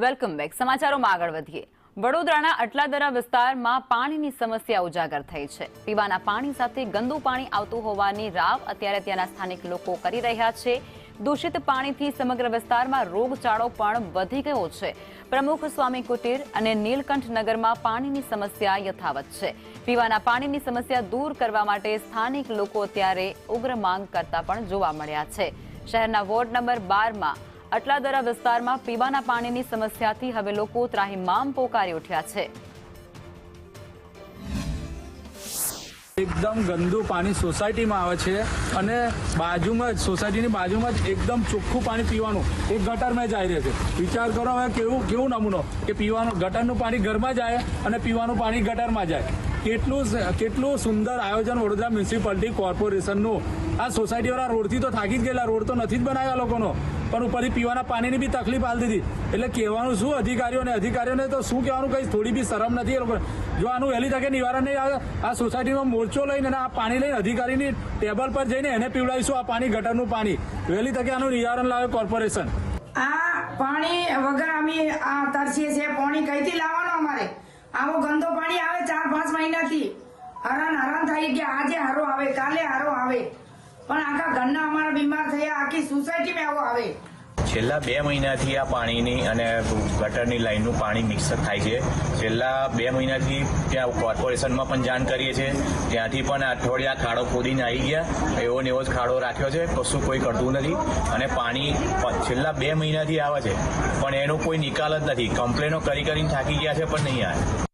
Welcome back. સમાચારોમાં આગળ વધીએ. વડોદરાના અટલાદરા વિસ્તારમાં પાણીની સમસ્યા ઉજાગર થઈ છે. પીવાના પાણી સાથે ગંદુ પાણી આવતું હોવાની રાવ અત્યારે ત્યાંના સ્થાનિક લોકો કરી રહ્યા છે. દૂષિત પાણીથી સમગ્ર વિસ્તારમાં રોગચાળો પણ વધી ગયો છે. પ્રમુખ સ્વામી કુટીર અને નીલકંઠ નગરમાં પાણીની સમસ્યા યથાવત છે. પીવાના પાણીની સમસ્યા દૂર કરવા માટે સ્થાનિક લોકો અત્યારે ઉગ્ર માંગ કરતા પણ જોવા મળ્યા છે. શહેરના વોર્ડ નંબર 12માં અટલાદરા વિસ્તારમાં પીવાના પાણીની સમસ્યાથી હવે લોકો ત્રાહિમામ પોકારી ઉઠ્યા છે. એકદમ ગંદુ પાણી સોસાયટીમાં આવે છે અને બાજુમાં જ સોસાયટીની બાજુમાં જ એકદમ ચોખ્ખું પાણી પીવાનું એક ગટરમાં જાય રહે છે. વિચાર કરો હવે કેવું નમૂનો કે પીવાનું ગટરનું પાણી ઘરમાં જાય અને પીવાનું પાણી ગટરમાં જાય. કેટલું સુંદર આયોજન વડોદરા મ્યુનિસિપાલિટી કોર્પોરેશનનું. આ સોસાયટીવાળા રોડથી તો થાકી જ ગયેલા, રોડ તો નથી જ બનાવ્યા લોકોનો, પણ ઉપરથી પીવાના પાણીની બી તકલીફ હાલ દીધી. એટલે કહેવાનું શું અધિકારીઓને તો શું કહેવાનું, કંઈ થોડી બી શરમ નથી એ લોકો. જો આનું વહેલી તકે નિવારણ નહીં આવે, આ સોસાયટીમાં મોરચો લઈને આ પાણી લઈને અધિકારીની ટેબલ પર જઈને એને પીવડાવીશું આ પાણી, ગટરનું પાણી. વહેલી તકે આનું નિવારણ લાવે કોર્પોરેશન. આ પાણી વગર અમે આ તરસીએ છે. પાણી કઈથી લાવવાનું અમારે? આવો ગંદો પાણી આવે 4-5 મહિનાથી. હરાન થાય કે આજે હારો આવે, કાલે હારો આવે, પણ આખા ઘરના અમારા બીમાર થયા, આખી સોસાયટીમાં આવો આવે. છેલ્લા 2 મહિનાથી આ પાણીની અને ગટરની લાઈનનું પાણી મિક્સ થાય છે. છેલ્લા 2 મહિનાથી ત્યાં કોર્પોરેશનમાં પણ જાણ કરીએ છીએ, ત્યાંથી પણ અઠવાડિયા ખાડો ખોદીને આવી ગયા, એવો ને એવો જ ખાડો રાખ્યો છે, કશું કોઈ કરતું નથી. અને પાણી છેલ્લા 2 મહિનાથી આવે છે પણ એનો કોઈ નિકાલ જ નથી. કમ્પ્લેનો કરીને થાકી ગયા છે પણ નહીં આવે.